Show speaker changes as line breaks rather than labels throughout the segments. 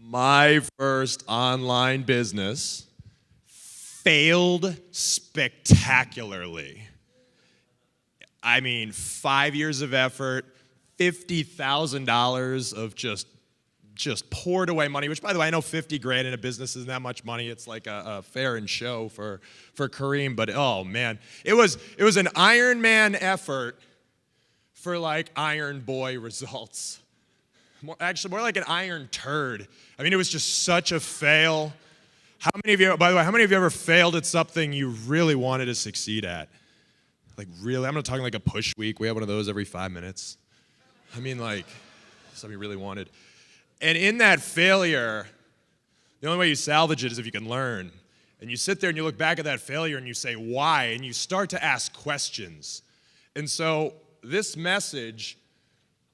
My first online business failed spectacularly. I mean, 5 years of effort, $50,000 of just poured away money, which, by the way, I know 50 grand in a business isn't that much money. It's like a fair and show for Kareem, but oh man, it was an Iron Man effort for like Iron Boy results. More like an iron turd. I mean, it was just such a fail. How many of you ever failed at something you really wanted to succeed at? Like really, I'm not talking like a push week. We have one of those every 5 minutes. I mean like, something you really wanted. And in that failure, the only way you salvage it is if you can learn. And you sit there and you look back at that failure and you say, why? And you start to ask questions. And so this message,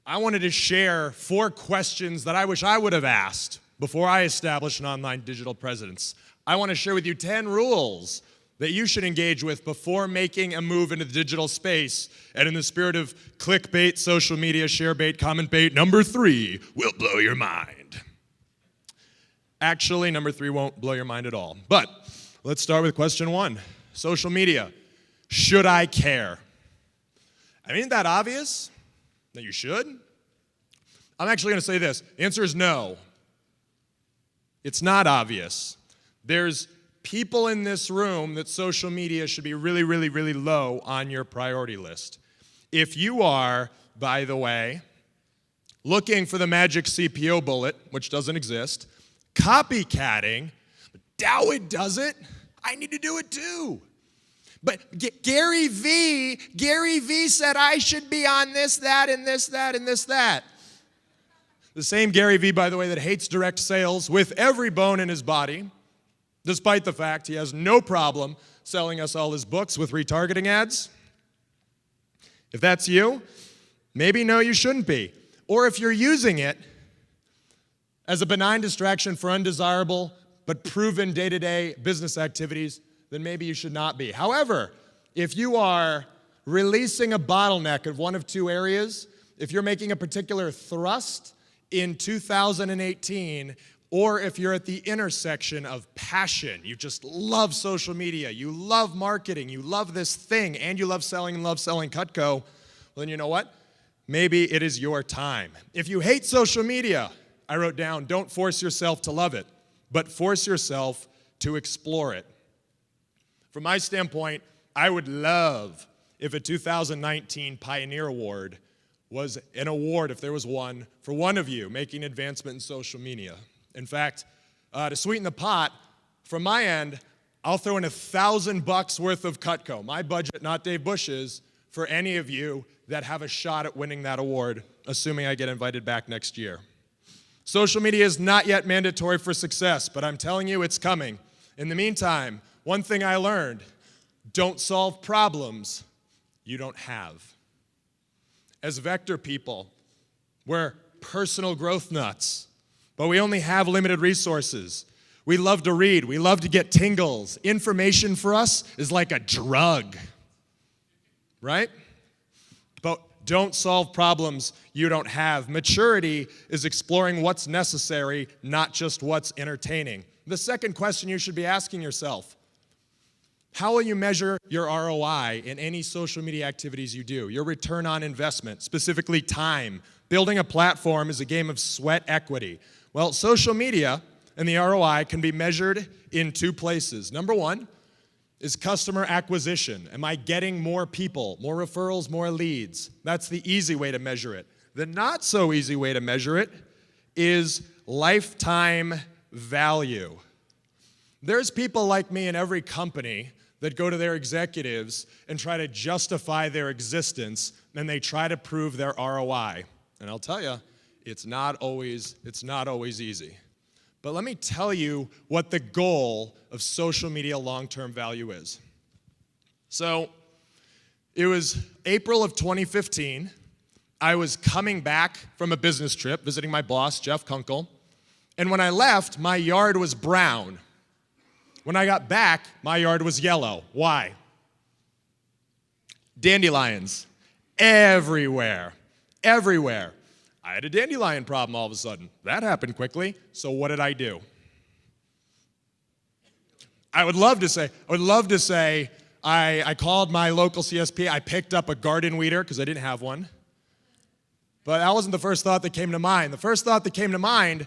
I wanted to share 4 questions that I wish I would have asked before I established an online digital presence. I want to share with you 10 rules that you should engage with before making a move into the digital space. And in the spirit of clickbait, social media, share bait, comment bait, number 3 will blow your mind. Actually, number 3 won't blow your mind at all. But let's start with question 1. Social media. Should I care? I mean, isn't that obvious? That you should? I'm actually going to say this. The answer is no. It's not obvious. There's people in this room that social media should be really, really, really low on your priority list. If you are, by the way, looking for the magic CPO bullet, which doesn't exist, copycatting, Dowd does it, I need to do it too. But Gary V said I should be on this, that, and this, that, and this, that. The same Gary V, by the way, that hates direct sales with every bone in his body, despite the fact he has no problem selling us all his books with retargeting ads. If that's you, maybe no, you shouldn't be. Or if you're using it as a benign distraction for undesirable but proven day-to-day business activities, then maybe you should not be. However, if you are releasing a bottleneck of one of 2 areas, if you're making a particular thrust in 2018, or if you're at the intersection of passion, you just love social media, you love marketing, you love this thing, and you love selling Cutco, well, then you know what? Maybe it is your time. If you hate social media, I wrote down, don't force yourself to love it, but force yourself to explore it. From my standpoint, I would love if a 2019 Pioneer Award was an award, if there was one, for one of you making advancement in social media. In fact, to sweeten the pot, from my end, I'll throw in $1,000 worth of Cutco, my budget, not Dave Bush's, for any of you that have a shot at winning that award, assuming I get invited back next year. Social media is not yet mandatory for success, but I'm telling you it's coming. In the meantime, one thing I learned, don't solve problems you don't have. As vector people, we're personal growth nuts, but we only have limited resources. We love to read. We love to get tingles. Information for us is like a drug, right? But don't solve problems you don't have. Maturity is exploring what's necessary, not just what's entertaining. The second question you should be asking yourself, how will you measure your ROI in any social media activities you do? Your return on investment, specifically time. Building a platform is a game of sweat equity. Well, social media and the ROI can be measured in 2 places. Number 1 is customer acquisition. Am I getting more people, more referrals, more leads? That's the easy way to measure it. The not so easy way to measure it is lifetime value. There's people like me in every company that go to their executives and try to justify their existence, and they try to prove their ROI. And I'll tell you, it's not always easy. But let me tell you what the goal of social media long-term value is. So it was April of 2015. I was coming back from a business trip, visiting my boss, Jeff Kunkel. And when I left, my yard was brown. When I got back, my yard was yellow. Why? Dandelions. Everywhere. I had a dandelion problem all of a sudden. That happened quickly. So what did I do? I would love to say I called my local CSP. I picked up a garden weeder because I didn't have one. But that wasn't the first thought that came to mind. The first thought that came to mind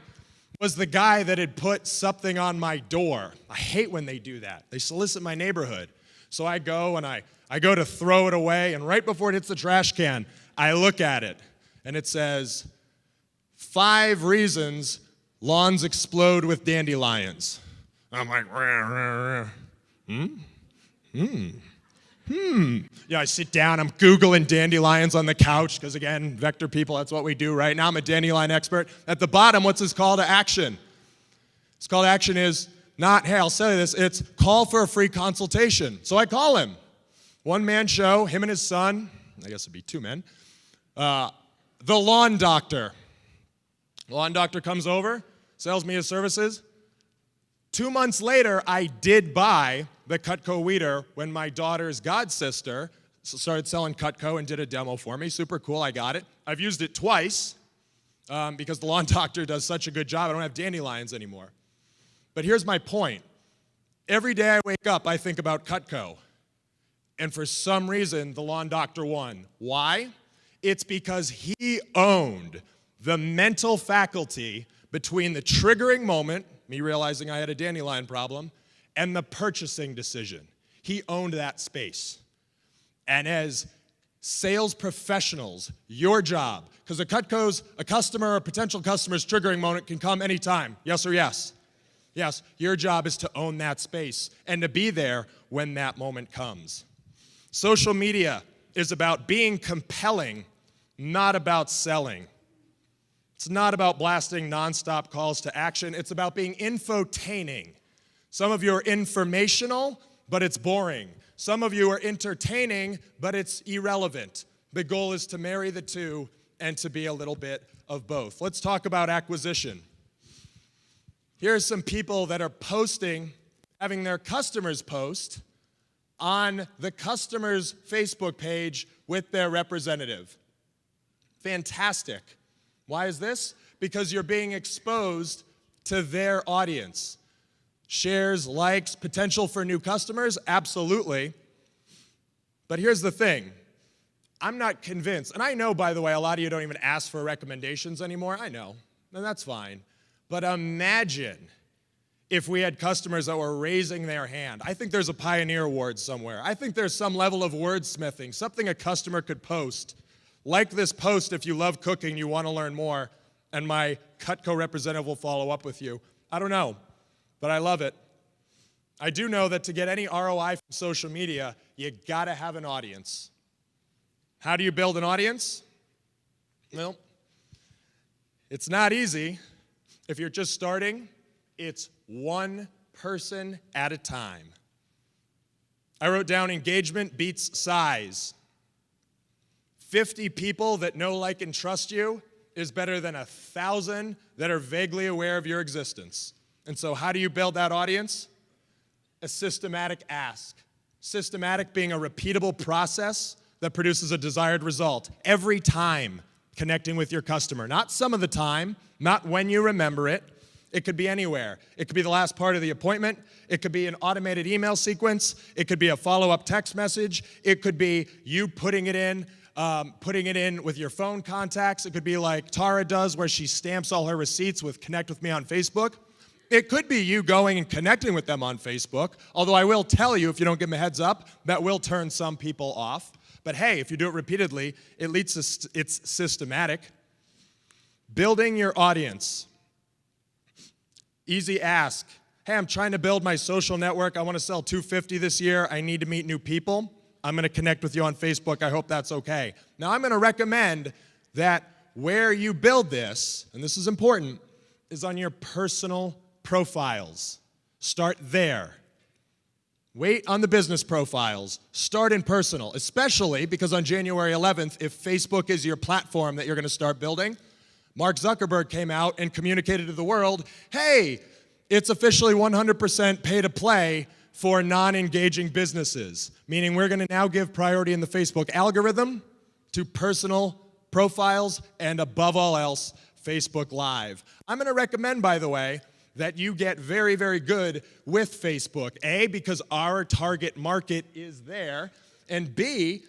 was the guy that had put something on my door. I hate when they do that. They solicit my neighborhood. So I go and I go to throw it away, and right before it hits the trash can, I look at it, and it says, 5 reasons lawns explode with dandelions. I'm like, Yeah, I sit down, I'm Googling dandelions on the couch, because again, vector people, that's what we do right now. I'm a dandelion expert. At the bottom, what's his call to action? His call to action is not, hey, I'll sell you this, it's call for a free consultation. So I call him. One-man show, him and his son, I guess it'd be 2 men, the lawn doctor. The lawn doctor comes over, sells me his services. 2 months later, I did buy the Cutco weeder when my daughter's godsister started selling Cutco and did a demo for me. Super cool, I got it. I've used it twice because the lawn doctor does such a good job. I don't have dandelions anymore. But here's my point. Every day I wake up, I think about Cutco. And for some reason, the lawn doctor won. Why? It's because he owned the mental faculty between the triggering moment, me realizing I had a dandelion problem, and the purchasing decision. He owned that space. And as sales professionals, your job, because a customer or potential customer's triggering moment can come anytime. Yes or yes? Yes, your job is to own that space and to be there when that moment comes. Social media is about being compelling, not about selling. It's not about blasting nonstop calls to action. It's about being infotaining. Some of you are informational, but it's boring. Some of you are entertaining, but it's irrelevant. The goal is to marry the two and to be a little bit of both. Let's talk about acquisition. Here are some people that are posting, having their customers post on the customer's Facebook page with their representative. Fantastic. Why is this? Because you're being exposed to their audience. Shares, likes, potential for new customers? Absolutely. But here's the thing. I'm not convinced, and I know, by the way, a lot of you don't even ask for recommendations anymore. I know, and that's fine. But imagine if we had customers that were raising their hand. I think there's a Pioneer Award somewhere. I think there's some level of wordsmithing, something a customer could post. Like this post, if you love cooking, you want to learn more, and my Cutco representative will follow up with you. I don't know, but I love it. I do know that to get any ROI from social media, you gotta have an audience. How do you build an audience? Well, it's not easy. If you're just starting, it's one person at a time. I wrote down engagement beats size. 50 people that know, like, and trust you is better than 1,000 that are vaguely aware of your existence. And so how do you build that audience? A systematic ask. Systematic being a repeatable process that produces a desired result every time connecting with your customer. Not some of the time, not when you remember it. It could be anywhere. It could be the last part of the appointment. It could be an automated email sequence. It could be a follow-up text message. It could be you putting it in with your phone contacts. It could be like Tara does, where she stamps all her receipts with Connect with Me on Facebook. It could be you going and connecting with them on Facebook, although I will tell you, if you don't give them a heads up, that will turn some people off. But hey, if you do it repeatedly, it's systematic. Building your audience. Easy ask. Hey, I'm trying to build my social network. I want to sell 250 this year. I need to meet new people. I'm going to connect with you on Facebook. I hope that's okay. Now, I'm going to recommend that where you build this, and this is important, is on your personal profiles. Start there. Wait on the business profiles. Start in personal, especially because on January 11th, if Facebook is your platform that you're going to start building, Mark Zuckerberg came out and communicated to the world, hey, it's officially 100% pay to play for non-engaging businesses, meaning we're going to now give priority in the Facebook algorithm to personal profiles, and above all else, Facebook Live. I'm going to recommend, by the way, that you get very, very good with Facebook. A, because our target market is there, and B,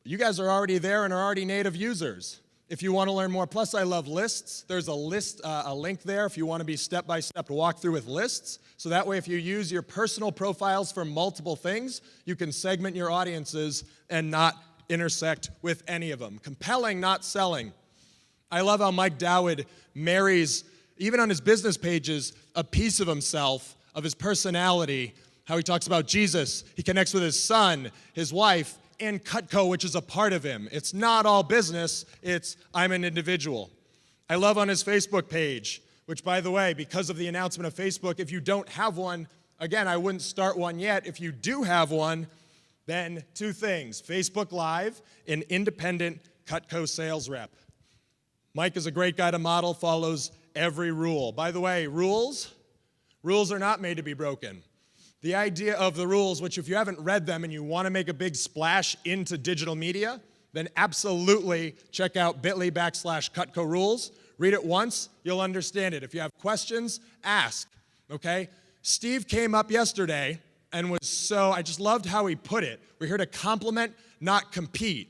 you guys are already there and are already native users. If you want to learn more, plus I love lists. There's a link there if you want to be step-by-step walkthrough with lists. So that way if you use your personal profiles for multiple things, you can segment your audiences and not intersect with any of them. Compelling, not selling. I love how Mike Dowd marries, even on his business pages, a piece of himself, of his personality, how he talks about Jesus. He connects with his son, his wife, and Cutco, which is a part of him. It's not all business, it's I'm an individual. I love on his Facebook page, which by the way, because of the announcement of Facebook, if you don't have one, again, I wouldn't start one yet. If you do have one, then two things, Facebook Live, an independent Cutco sales rep. Mike is a great guy to model, follows every rule. By the way, rules are not made to be broken. The idea of the rules, which if you haven't read them and you want to make a big splash into digital media, then absolutely check out bit.ly/Cutco rules. Read it once, you'll understand it. If you have questions, ask, okay? Steve came up yesterday and I just loved how he put it. We're here to compliment, not compete.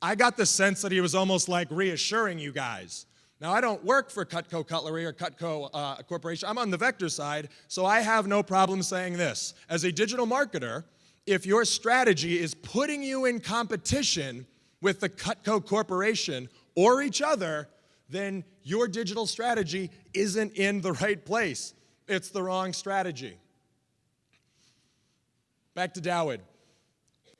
I got the sense that he was almost like reassuring you guys. Now, I don't work for Cutco Cutlery or Cutco Corporation. I'm on the Vector side, so I have no problem saying this. As a digital marketer, if your strategy is putting you in competition with the Cutco Corporation or each other, then your digital strategy isn't in the right place. It's the wrong strategy. Back to Dowd.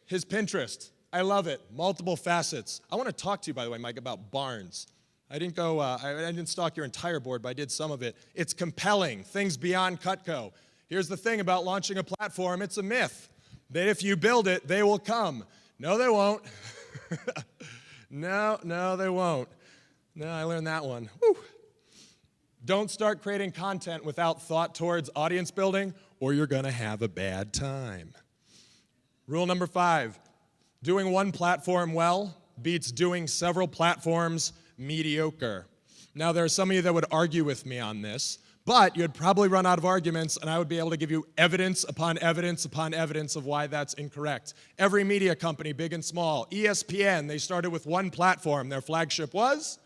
His Pinterest, I love it. Multiple facets. I want to talk to you, by the way, Mike, about Barnes. I didn't stalk your entire board, but I did some of it. It's compelling, things beyond Cutco. Here's the thing about launching a platform, it's a myth that if you build it, they will come. No, they won't. No, they won't. No, I learned that one. Whew. Don't start creating content without thought towards audience building, or you're gonna have a bad time. Rule number 5, doing one platform well beats doing several platforms mediocre. Now, there are some of you that would argue with me on this, but you'd probably run out of arguments, and I would be able to give you evidence upon evidence upon evidence of why that's incorrect. Every media company, big and small, ESPN, they started with one platform. Their flagship was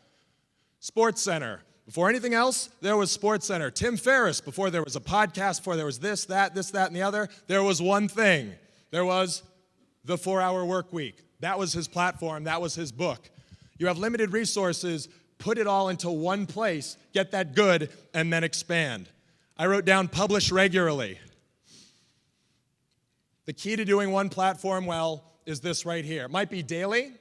SportsCenter. Before anything else, there was SportsCenter. Tim Ferriss, before there was a podcast, before there was this, that, and the other, there was one thing. There was the 4-Hour Work Week. That was his platform. That was his book. You have limited resources, put it all into one place, get that good, and then expand. I wrote down publish regularly. The key to doing one platform well is this right here. It might be daily,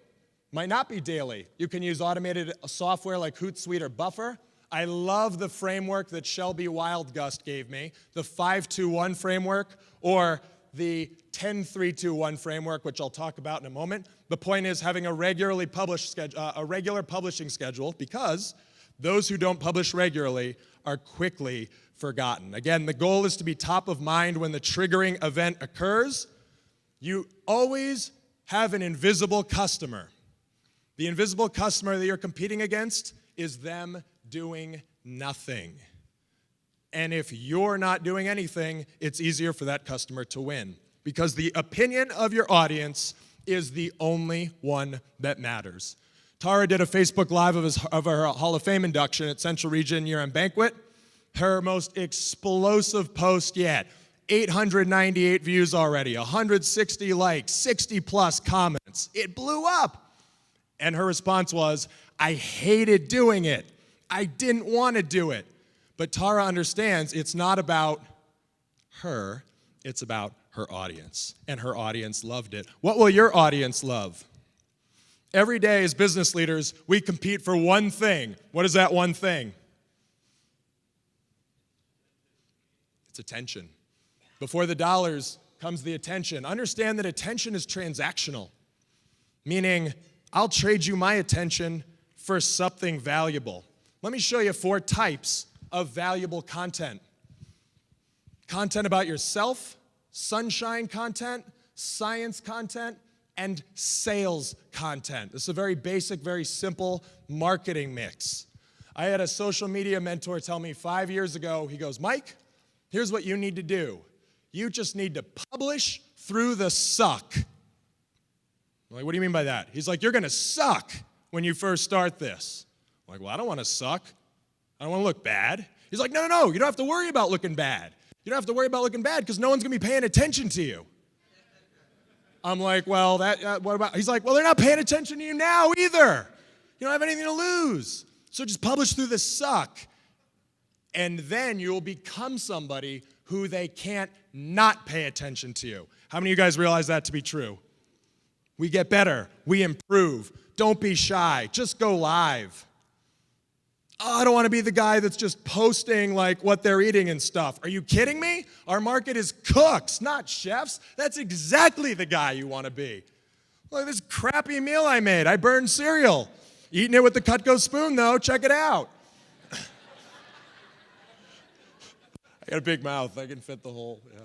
might not be daily. You can use automated software like Hootsuite or Buffer. I love the framework that Shelby Wildgust gave me, the 5-2-1 framework, or the 10-3-2-1 framework, which I'll talk about in a moment. The point is having a regular publishing schedule, because those who don't publish regularly are quickly forgotten. Again, the goal is to be top of mind when the triggering event occurs. You always have an invisible customer. The invisible customer that you're competing against is them doing nothing. And if you're not doing anything, it's easier for that customer to win, because the opinion of your audience is the only one that matters. Tara did a Facebook Live of her Hall of Fame induction at Central Region year-end banquet. Her most explosive post yet. 898 views already, 160 likes, 60+ comments. It blew up. And her response was, I hated doing it. I didn't want to do it. But Tara understands it's not about her, it's about her audience. And her audience loved it. What will your audience love? Every day as business leaders, we compete for one thing. What is that one thing? It's attention. Before the dollars comes the attention. Understand that attention is transactional, meaning I'll trade you my attention for something valuable. Let me show you 4 types of valuable content. Content about yourself, sunshine content, science content, and sales content. This is a very basic, very simple marketing mix. I had a social media mentor tell me 5 years ago, he goes, Mike, here's what you need to do. You just need to publish through the suck. I'm like, what do you mean by that? He's like, you're going to suck when you first start this. I'm like, well, I don't want to suck. I don't want to look bad. He's like, no, you don't have to worry about looking bad. You don't have to worry about looking bad because no one's going to be paying attention to you. I'm like, well, what about? He's like, well, they're not paying attention to you now either. You don't have anything to lose. So just publish through the suck. And then you'll become somebody who they can't not pay attention to you. How many of you guys realize that to be true? We get better. We improve. Don't be shy. Just go live. Oh, I don't want to be the guy that's just posting like what they're eating and stuff. Are you kidding me? Our market is cooks, not chefs. That's exactly the guy you want to be. Look at this crappy meal I made. I burned cereal. Eating it with the Cutco spoon, though. Check it out. I got a big mouth. I can fit the whole, yeah.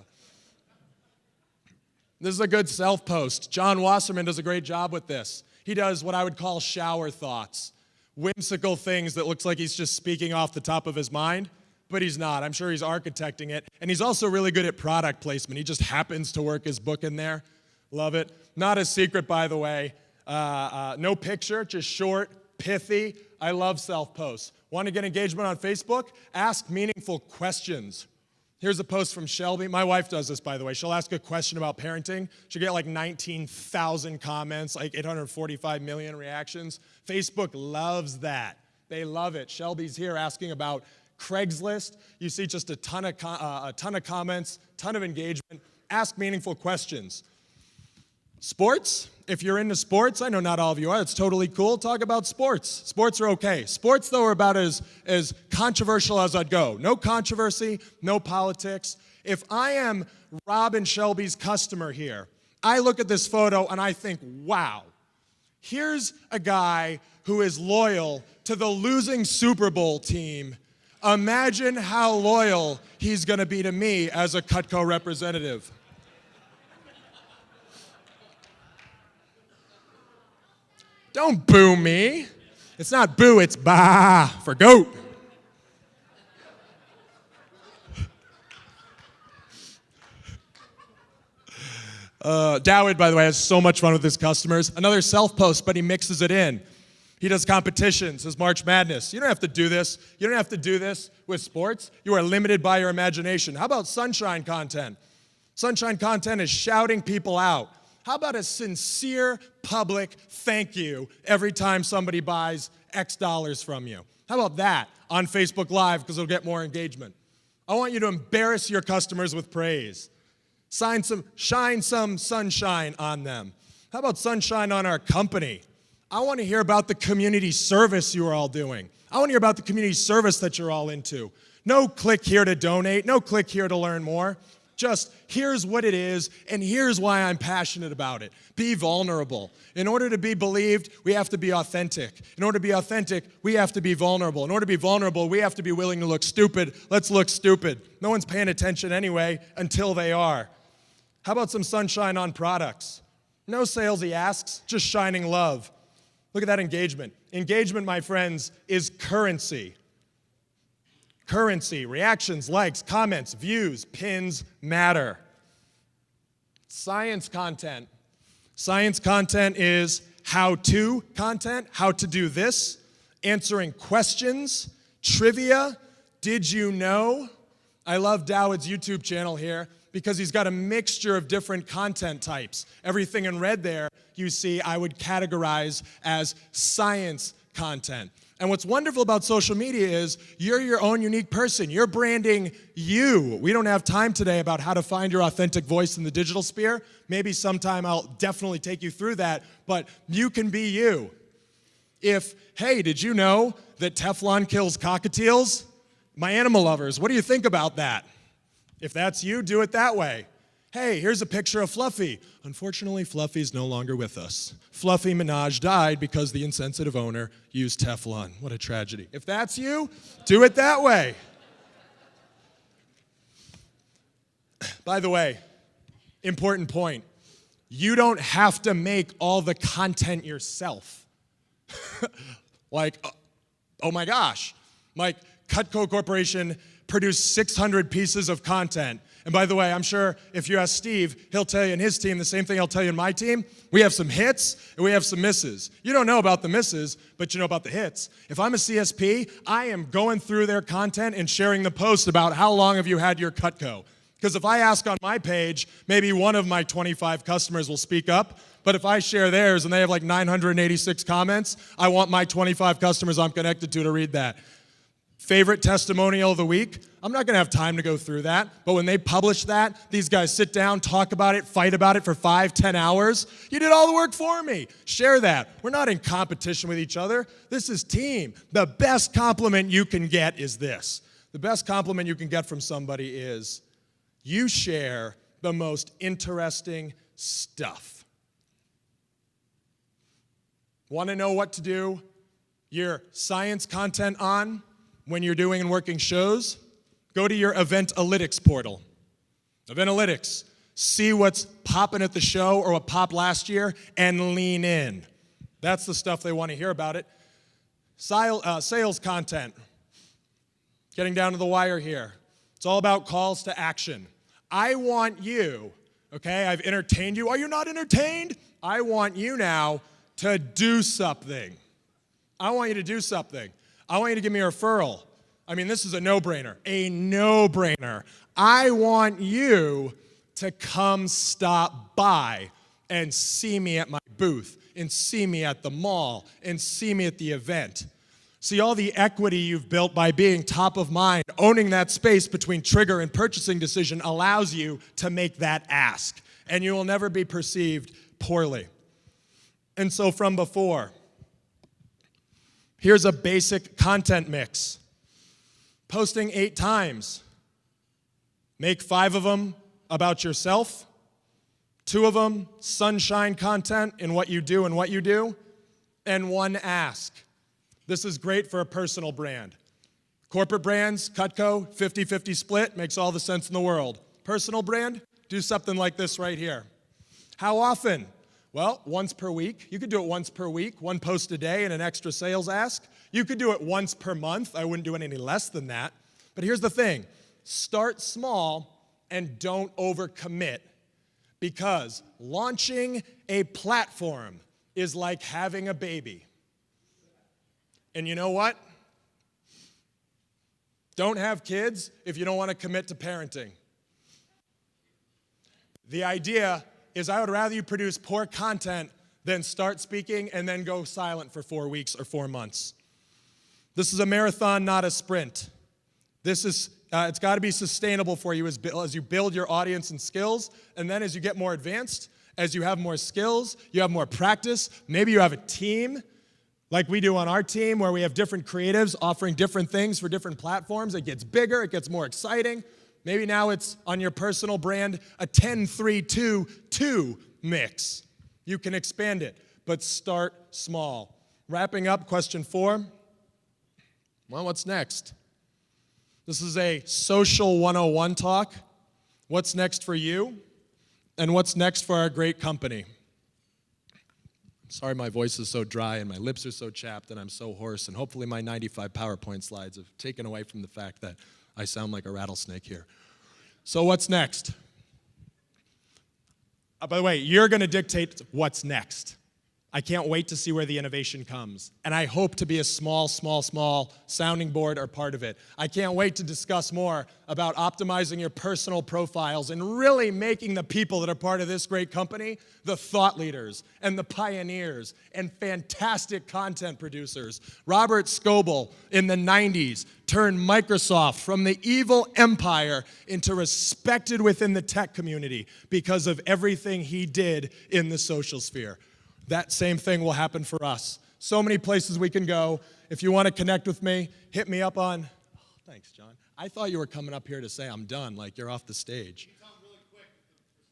This is a good self-post. John Wasserman does a great job with this. He does what I would call shower thoughts. Whimsical things that looks like he's just speaking off the top of his mind, but he's not. I'm sure he's architecting it. And he's also really good at product placement. He just happens to work his book in there. Love it. Not a secret, by the way. No picture, just short, pithy. I love self-posts. Want to get engagement on Facebook? Ask meaningful questions. Here's a post from Shelby. My wife does this, by the way. She'll ask a question about parenting. She'll get like 19,000 comments, like 845 million reactions. Facebook loves that. They love it. Shelby's here asking about Craigslist. You see just a ton of comments, ton of engagement. Ask meaningful questions. Sports, if you're into sports, I know not all of you are, it's totally cool. Talk about sports. Sports are okay. Sports, though, are about as controversial as I'd go. No controversy, no politics. If I am Rob and Shelby's customer here, I look at this photo and I think, wow, here's a guy who is loyal to the losing Super Bowl team. Imagine how loyal he's going to be to me as a Cutco representative. Don't boo me. It's not boo, it's bah for goat. Dowd, by the way, has so much fun with his customers. Another self-post, but he mixes it in. He does competitions, his March Madness. You don't have to do this. You don't have to do this with sports. You are limited by your imagination. How about sunshine content? Sunshine content is shouting people out. How about a sincere public thank you every time somebody buys X dollars from you? How about that on Facebook Live because it'll get more engagement? I want you to embarrass your customers with praise. Shine some sunshine on them. How about sunshine on our company? I want to hear about the community service you are all doing. I want to hear about the community service that you're all into. No click here to donate. No click here to learn more. Just here's what it is, and here's why I'm passionate about it. Be vulnerable. In order to be believed, we have to be authentic. In order to be authentic, we have to be vulnerable. In order to be vulnerable, we have to be willing to look stupid. Let's look stupid. No one's paying attention anyway until they are. How about some sunshine on products? No salesy asks, just shining love. Look at that engagement. Engagement, my friends, is currency. Currency, reactions, likes, comments, views, pins matter. Science content. Science content is how-to content, how to do this, answering questions, trivia, did you know? I love Dowd's YouTube channel here because he's got a mixture of different content types. Everything in red there, you see, I would categorize as science content. And what's wonderful about social media is you're your own unique person. You're branding you. We don't have time today about how to find your authentic voice in the digital sphere. Maybe sometime I'll definitely take you through that, but you can be you. Hey, did you know that Teflon kills cockatiels? My animal lovers, what do you think about that? If that's you, do it that way. Hey, here's a picture of Fluffy. Unfortunately, Fluffy's no longer with us. Fluffy Minaj died because the insensitive owner used Teflon. What a tragedy. If that's you, do it that way. By the way, important point. You don't have to make all the content yourself. Like, oh my gosh, like Cutco Corporation produced 600 pieces of content. And by the way, I'm sure if you ask Steve, he'll tell you in his team the same thing he'll tell you in my team. We have some hits and we have some misses. You don't know about the misses, but you know about the hits. If I'm a CSP, I am going through their content and sharing the post about how long have you had your Cutco. Because if I ask on my page, maybe one of my 25 customers will speak up. But if I share theirs and they have like 986 comments, I want my 25 customers I'm connected to read that. Favorite testimonial of the week? I'm not going to have time to go through that, but when they publish that, these guys sit down, talk about it, fight about it for 5-10 hours. You did all the work for me. Share that. We're not in competition with each other. This is team. The best compliment you can get is this. The best compliment you can get from somebody is, you share the most interesting stuff. Want to know what to do your science content on when you're doing and working shows? Go to your Eventalytics portal. Eventalytics. See what's popping at the show or what popped last year and lean in. That's the stuff they want to hear about it. Sales content. Getting down to the wire here. It's all about calls to action. I want you, okay, I've entertained you. Are you not entertained? I want you now to do something. I want you to do something. I want you to give me a referral. I mean, this is a no-brainer. A no-brainer. I want you to come stop by and see me at my booth, and see me at the mall, and see me at the event. See, all the equity you've built by being top of mind, owning that space between trigger and purchasing decision allows you to make that ask, and you will never be perceived poorly. And so from before, here's a basic content mix. Posting 8 times. Make 5 of them about yourself. 2 of them, sunshine content in what you do and what you do. And 1 ask. This is great for a personal brand. Corporate brands, Cutco, 50-50 split, makes all the sense in the world. Personal brand, do something like this right here. How often? Well, once per week. You could do it once per week, 1 post a day and an extra sales ask. You could do it once per month. I wouldn't do it any less than that. But here's the thing. Start small and don't overcommit, because launching a platform is like having a baby. And you know what? Don't have kids if you don't want to commit to parenting. The idea is I would rather you produce poor content than start speaking and then go silent for 4 weeks or 4 months. This is a marathon, not a sprint. This is, it's got to be sustainable for you as you build your audience and skills, and then as you get more advanced, as you have more skills, you have more practice, maybe you have a team, like we do on our team, where we have different creatives offering different things for different platforms. It gets bigger, it gets more exciting. Maybe now it's on your personal brand, a 10-3-2-2 mix. You can expand it, but start small. Wrapping up, question 4. Well, what's next? This is a social 101 talk. What's next for you? And what's next for our great company? Sorry my voice is so dry and my lips are so chapped and I'm so hoarse, and hopefully my 95 PowerPoint slides have taken away from the fact that I sound like a rattlesnake here. So what's next? By the way, you're going to dictate what's next. I can't wait to see where the innovation comes. And I hope to be a small sounding board or part of it. I can't wait to discuss more about optimizing your personal profiles and really making the people that are part of this great company the thought leaders and the pioneers and fantastic content producers. Robert Scoble in the 90s turned Microsoft from the evil empire into respected within the tech community because of everything he did in the social sphere. That same thing will happen for us. So many places we can go. If you want to connect with me, hit me up on... Oh, thanks, John. I thought you were coming up here to say I'm done, like you're off the stage.
Really quick with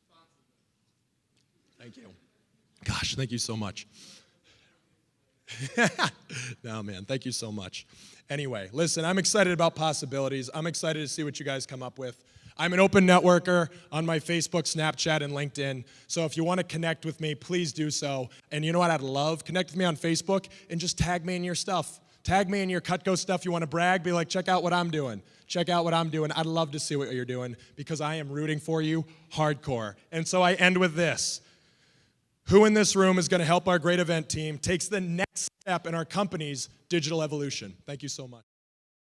the
Thank you. Gosh, thank you so much. No, man, thank you so much. Anyway, listen, I'm excited about possibilities. I'm excited to see what you guys come up with. I'm an open networker on my Facebook, Snapchat, and LinkedIn. So if you want to connect with me, please do so. And you know what I'd love? Connect with me on Facebook and just tag me in your stuff. Tag me in your Cutco stuff. You want to brag? Be like, check out what I'm doing. Check out what I'm doing. I'd love to see what you're doing because I am rooting for you hardcore. And so I end with this. Who in this room is going to help our great event team takes the next step in our company's digital evolution? Thank you so much.